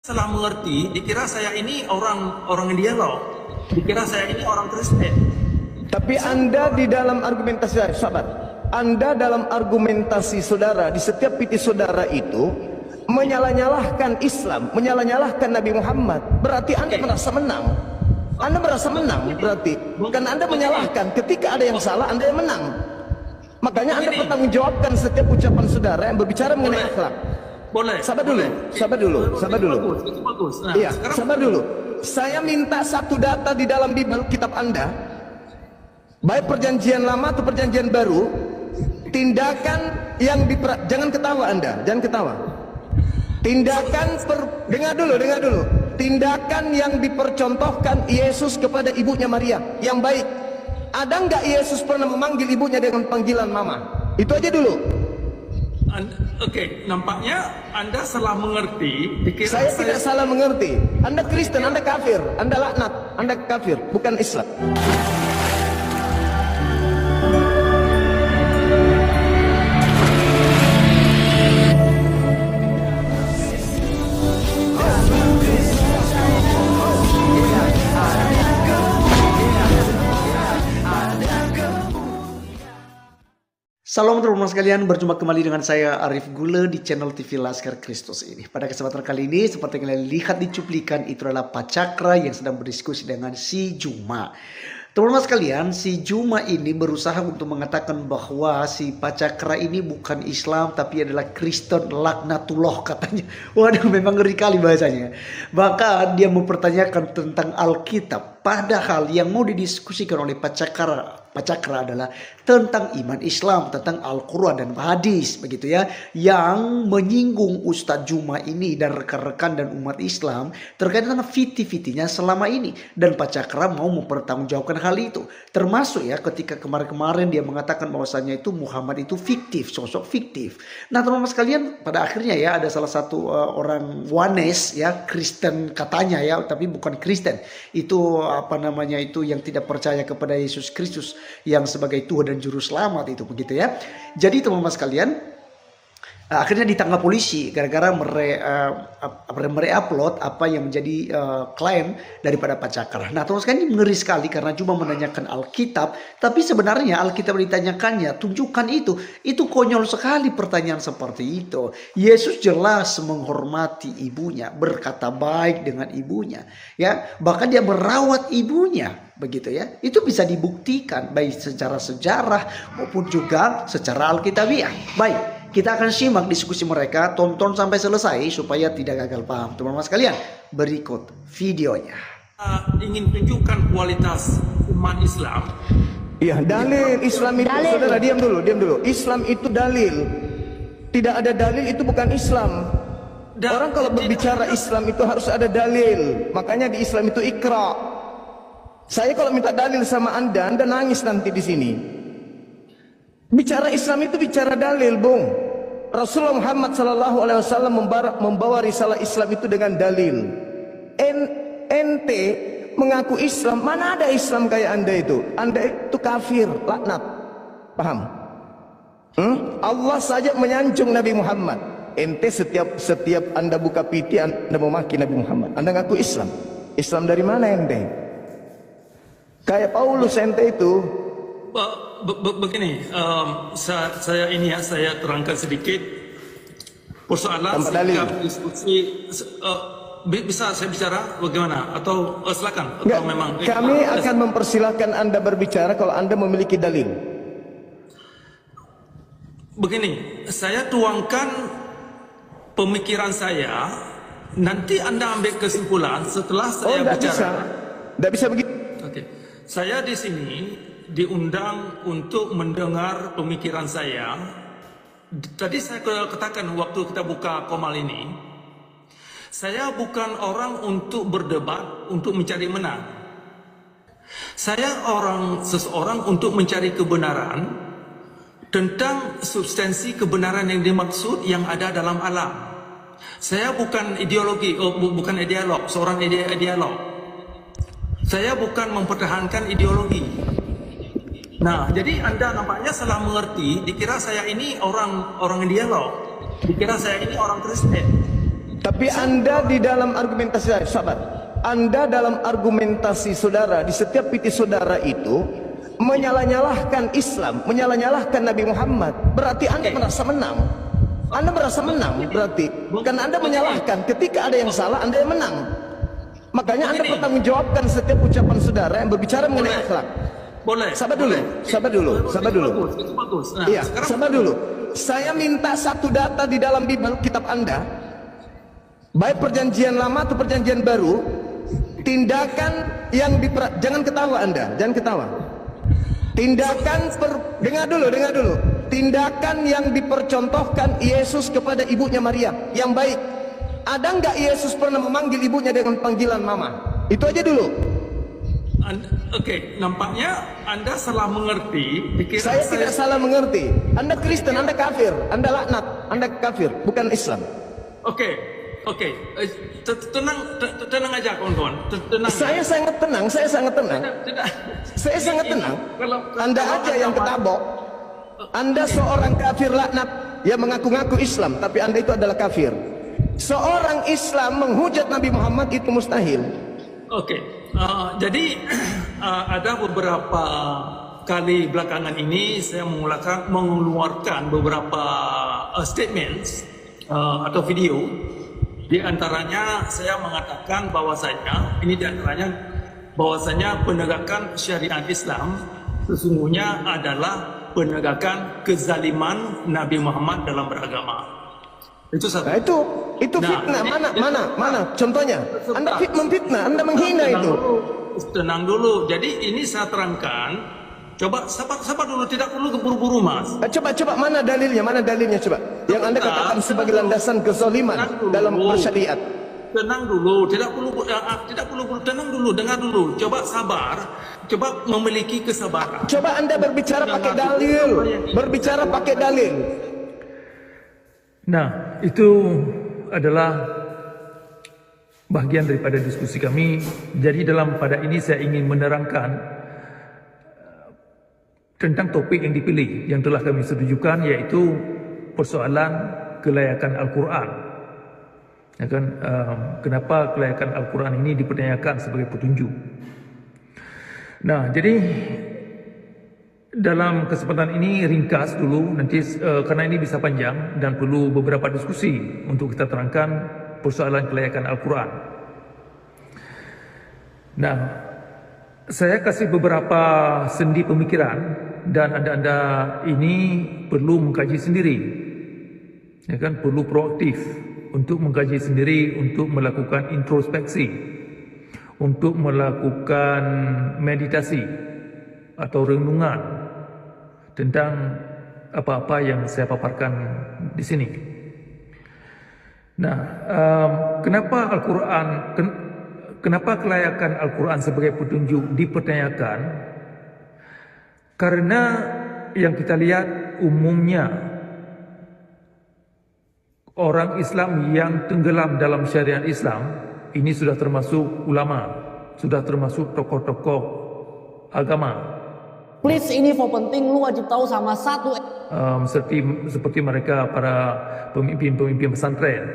Salah mengerti, dikira saya ini orang dialog, dikira saya ini orang Kristen. Tapi Anda di dalam argumentasi, sahabat, Anda dalam argumentasi saudara, di setiap piti saudara itu menyalah-nyalahkan Islam, menyalah-nyalahkan Nabi Muhammad. Berarti Anda merasa menang. Anda merasa menang berarti. Bukan Anda menyalahkan. Ketika ada yang salah, Anda yang menang. Makanya Anda bertanggungjawabkan setiap ucapan saudara yang berbicara mengenai akhlak. Boleh. Sabar dulu. Itu bagus. Nah, Iya, sabar dulu. Saya minta satu data di dalam Bible, kitab Anda, baik perjanjian lama atau perjanjian baru, tindakan yang jangan ketawa Anda, jangan ketawa. Dengar dulu. Tindakan yang dipercontohkan Yesus kepada ibunya Maria yang baik. Ada nggak Yesus pernah memanggil ibunya dengan panggilan mama? Itu aja dulu. Oke, nampaknya Anda salah mengerti. Saya tidak salah mengerti. Anda Kristen, Anda kafir, Anda laknat, Anda kafir, bukan Islam. Salam teman-teman sekalian, berjumpa kembali dengan saya Arif Gule di channel TV Laskar Kristus ini. Pada kesempatan kali ini, seperti yang kalian lihat di cuplikan, itu adalah Pak Cakra yang sedang berdiskusi dengan si Juma. Teman-teman sekalian, si Juma ini berusaha untuk mengatakan bahwa si Pak Cakra ini bukan Islam tapi adalah Kristen, laknatullah katanya. Waduh, memang ngeri kali bahasanya. Bahkan dia mempertanyakan tentang Alkitab. Padahal yang mau didiskusikan oleh Pak Cakra adalah tentang iman Islam, tentang Al-Quran dan hadis, begitu ya, yang menyinggung Ustadz Juma ini dan rekan-rekan dan umat Islam terkait dengan fiti-fitinya selama ini. Dan Pak Cakra mau mempertanggungjawabkan hal itu, termasuk ya ketika kemarin-kemarin dia mengatakan bahwasanya itu Muhammad itu fiktif, sosok fiktif. Nah teman-teman sekalian, pada akhirnya ya ada salah satu orang Wanes ya, Kristen katanya ya, tapi bukan Kristen, itu yang tidak percaya kepada Yesus Kristus yang sebagai Tuhan dan Juru Selamat itu, begitu ya. Jadi teman-teman sekalian, akhirnya ditangkap polisi gara-gara mereupload apa yang menjadi klaim daripada Pak Cakra. Nah teman-teman sekalian, ini ngeri sekali karena cuma menanyakan Alkitab, tapi sebenarnya Alkitab ditanyakannya, tunjukkan itu konyol sekali pertanyaan seperti itu. Yesus jelas menghormati ibunya, berkata baik dengan ibunya, ya, bahkan dia merawat ibunya, begitu ya. Itu bisa dibuktikan baik secara sejarah maupun juga secara alkitabiah. Baik, kita akan simak diskusi mereka, tonton sampai selesai supaya tidak gagal paham. Teman-teman sekalian, berikut videonya. Ingin tunjukkan kualitas umat Islam. Iya, dalil Islam itu, saudara diam dulu. Islam itu dalil. Tidak ada dalil itu bukan Islam. Orang kalau berbicara Islam itu harus ada dalil. Makanya di Islam itu ikra. Saya kalau minta dalil sama Anda nangis nanti di sini. Bicara Islam itu bicara dalil, Bung. Rasulullah Muhammad SAW membawa risalah Islam itu dengan dalil. Ente mengaku Islam, mana ada Islam kayak Anda itu? Anda itu kafir, laknat. Paham? Allah saja menyanjung Nabi Muhammad. Ente setiap Anda buka piti, Anda memaki Nabi Muhammad. Anda ngaku Islam. Islam dari mana ente? Kayak Paulus ente itu. Begini, saya terangkan sedikit persoalan sikap diskusi. Bisa saya bicara bagaimana? Atau silakan? Atau memang kami akan mempersilahkan Anda berbicara kalau Anda memiliki dalil. Begini, saya tuangkan pemikiran saya. Nanti Anda ambil kesimpulan setelah saya bicara. Tidak bisa begitu. Oke, saya di sini diundang untuk mendengar pemikiran saya. Tadi saya katakan waktu kita buka komal ini, saya bukan orang untuk berdebat untuk mencari menang. Saya seseorang untuk mencari kebenaran tentang substansi kebenaran yang dimaksud yang ada dalam alam. Saya bukan ideologi, bukan ideolog, seorang ideolog. Saya bukan mempertahankan ideologi. Nah, jadi Anda nampaknya salah mengerti, dikira saya ini orang dialog, dikira saya ini orang Kristen. Tapi Anda di dalam argumentasi, sahabat, Anda dalam argumentasi saudara di setiap titik saudara itu menyalah-nyalahkan Islam, menyalah-nyalahkan Nabi Muhammad. Berarti Anda merasa menang. Anda merasa menang berarti. Karena Anda menyalahkan. Ketika ada yang salah, Anda yang menang. Makanya Anda bertanggungjawabkan setiap ucapan saudara yang berbicara mengenai akhlak. Boleh. Sabar dulu, sabar dulu, sabar dulu. Itu bagus. Nah, Iya, sekarang sabar dulu. Saya minta satu data di dalam Bible, kitab Anda, baik perjanjian lama atau perjanjian baru, tindakan yang jangan ketawa Anda, jangan ketawa. Tindakan dengar dulu. Tindakan yang dipercontohkan Yesus kepada ibunya Maria yang baik. Ada nggak Yesus pernah memanggil ibunya dengan panggilan mama? Itu aja dulu. Oke, nampaknya Anda salah mengerti pikiran Saya tidak salah mengerti. Anda Kristen, Anda kafir, Anda laknat, Anda kafir, bukan Islam. Oke. Tenang aja kawan-kawan. Tenang. Saya sangat tenang. Tidak. Saya sangat tenang. Anda Kalau aja yang ketabok. Anda seorang kafir laknat yang mengaku-ngaku Islam, tapi Anda itu adalah kafir. Seorang Islam menghujat Nabi Muhammad itu mustahil. Oke. Jadi ada beberapa kali belakangan ini saya mengeluarkan beberapa statements atau video. Di antaranya saya mengatakan bahwasanya penegakan syariat Islam sesungguhnya adalah penegakan kezaliman Nabi Muhammad dalam beragama. Itu satu. Nah, itu fitnah. Mana contohnya? Anda memfitnah, Anda menghina itu. Tenang dulu. Jadi ini saya terangkan. Coba sabar dulu, tidak perlu buru-buru Mas. Coba mana dalilnya coba. Yang Anda katakan sebagai landasan kezaliman dalam bersyariat. Tenang dulu, tidak perlu tenang dulu, dengar dulu. Coba sabar, coba memiliki kesabaran. Coba Anda berbicara pakai dalil, berbicara pakai dalil. Nah, itu adalah bagian daripada diskusi kami. Jadi pada ini saya ingin menerangkan tentang topik yang dipilih yang telah kami setujukan, yaitu persoalan kelayakan Al-Quran. Ya kan, kenapa kelayakan Al-Quran ini dipertanyakan sebagai petunjuk. Nah, jadi dalam kesempatan ini ringkas dulu, nanti karena ini bisa panjang dan perlu beberapa diskusi untuk kita terangkan persoalan kelayakan Al-Quran. Nah, saya kasih beberapa sendi pemikiran dan anda ini perlu mengkaji sendiri. Ya kan, perlu proaktif untuk mengkaji sendiri, untuk melakukan introspeksi, untuk melakukan meditasi atau renungan tentang apa-apa yang saya paparkan di sini. Nah, kenapa kelayakan Al-Quran sebagai petunjuk dipertanyakan? Karena yang kita lihat umumnya orang Islam yang tenggelam dalam syariat Islam ini sudah termasuk ulama, sudah termasuk tokoh-tokoh agama. Please, ini info penting, lu wajib tahu sama satu. Seperti mereka para pemimpin pesantren,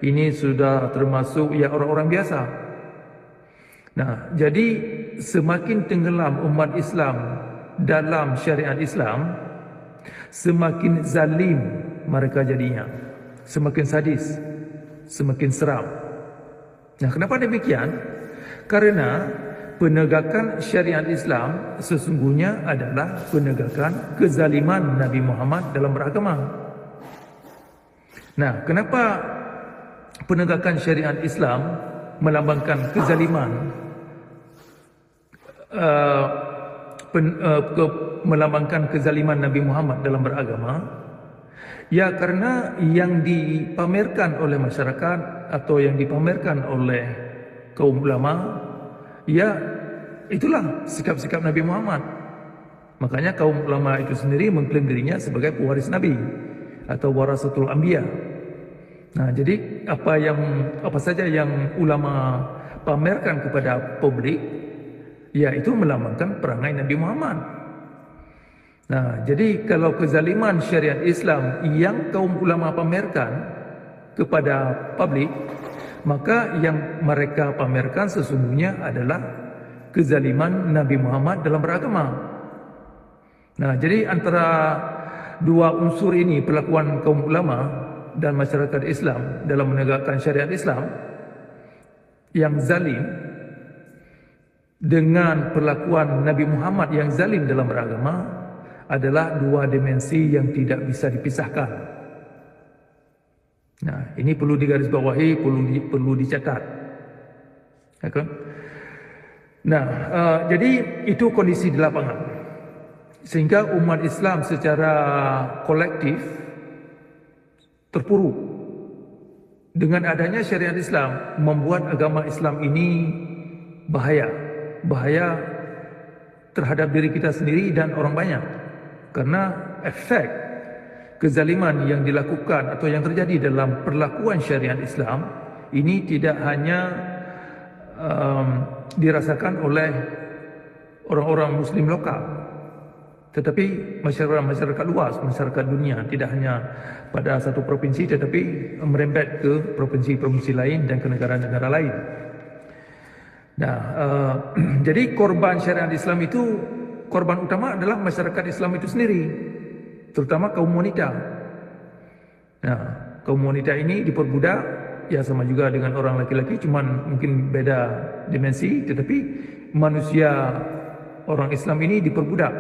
ini sudah termasuk ya orang-orang biasa. Nah, jadi semakin tenggelam umat Islam dalam syariat Islam, semakin zalim mereka jadinya, semakin sadis, semakin seram. Nah, kenapa demikian? Karena penegakan syariat Islam sesungguhnya adalah penegakan kezaliman Nabi Muhammad dalam beragama. Nah, kenapa penegakan syariat Islam melambangkan kezaliman, melambangkan kezaliman Nabi Muhammad dalam beragama? Ya, karena yang dipamerkan oleh masyarakat atau yang dipamerkan oleh kaum ulama, ya itulah sikap-sikap Nabi Muhammad. Makanya kaum ulama itu sendiri mengklaim dirinya sebagai pewaris Nabi atau warasatul anbiya. Nah, jadi apa saja yang ulama pamerkan kepada publik, ya itu melambangkan perangai Nabi Muhammad. Nah, jadi kalau kezaliman syariat Islam yang kaum ulama pamerkan, kepada publik, maka yang mereka pamerkan sesungguhnya adalah kezaliman Nabi Muhammad dalam beragama. Nah, jadi antara dua unsur ini, perlakuan kaum ulama dan masyarakat Islam dalam menegakkan syariat Islam yang zalim dengan perlakuan Nabi Muhammad yang zalim dalam beragama adalah dua dimensi yang tidak bisa dipisahkan. Nah, ini perlu digarisbawahi, perlu dicatat. Ya kan? Nah, jadi itu kondisi di lapangan. Sehingga umat Islam secara kolektif terpuruk. Dengan adanya syariat Islam membuat agama Islam ini bahaya. Bahaya terhadap diri kita sendiri dan orang banyak. Karena efek kezaliman yang dilakukan atau yang terjadi dalam perlakuan syariat Islam ini tidak hanya dirasakan oleh orang-orang Muslim lokal, tetapi masyarakat luas, masyarakat dunia, tidak hanya pada satu provinsi tetapi merembet ke provinsi-provinsi lain dan ke negara-negara lain. Nah, jadi korban syariat Islam itu, korban utama adalah masyarakat Islam itu sendiri, terutama kaum wanita. Nah, kaum wanita ini diperbudak, ya sama juga dengan orang laki-laki, cuman mungkin beda dimensi, tetapi manusia orang Islam ini diperbudak.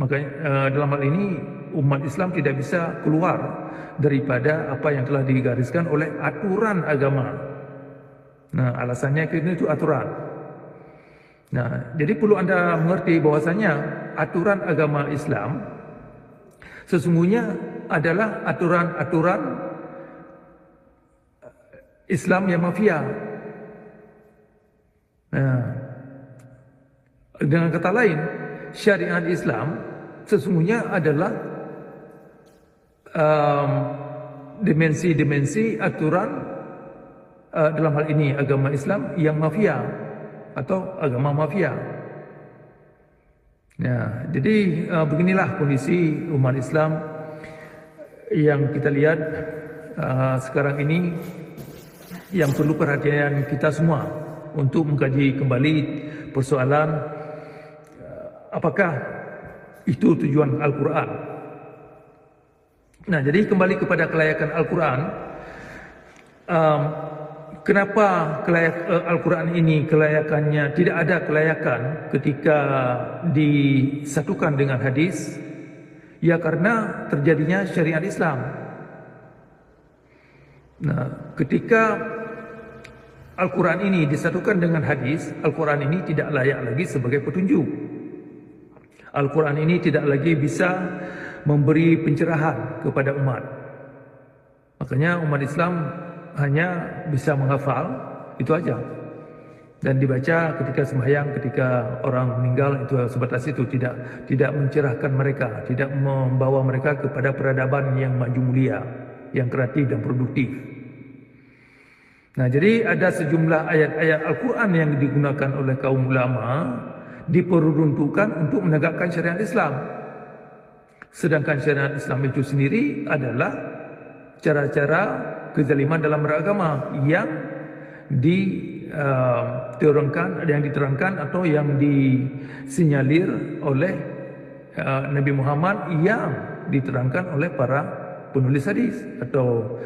Makanya dalam hal ini umat Islam tidak bisa keluar daripada apa yang telah digariskan oleh aturan agama. Nah, alasannya itu aturan. Nah, jadi perlu Anda mengerti bahwasanya aturan agama Islam sesungguhnya adalah aturan-aturan Islam yang mafia. Nah, dengan kata lain, syariat Islam sesungguhnya adalah dimensi-dimensi aturan dalam hal ini agama Islam yang mafia atau agama mafia. Nah, jadi beginilah kondisi umat Islam yang kita lihat sekarang ini, yang perlu perhatian kita semua untuk mengkaji kembali persoalan apakah itu tujuan Al-Quran. Nah, jadi kembali kepada kelayakan Al-Quran. Kenapa Al-Quran ini kelayakannya, tidak ada kelayakan ketika disatukan dengan hadis? Ya, karena terjadinya syariat Islam. Nah, ketika Al-Quran ini disatukan dengan hadis, Al-Quran ini tidak layak lagi sebagai petunjuk. Al-Quran ini tidak lagi bisa memberi pencerahan kepada umat. Makanya umat Islam hanya bisa menghafal itu aja dan dibaca ketika sembahyang, ketika orang meninggal, itu sebatas itu, tidak mencerahkan mereka, tidak membawa mereka kepada peradaban yang maju mulia, yang kreatif dan produktif. Nah, jadi ada sejumlah ayat-ayat Al-Quran yang digunakan oleh kaum ulama diperuntukkan untuk menegakkan syariat Islam. Sedangkan syariat Islam itu sendiri adalah cara-cara kezaliman dalam beragama yang diterangkan atau yang disinyalir oleh Nabi Muhammad, yang diterangkan oleh para penulis hadis atau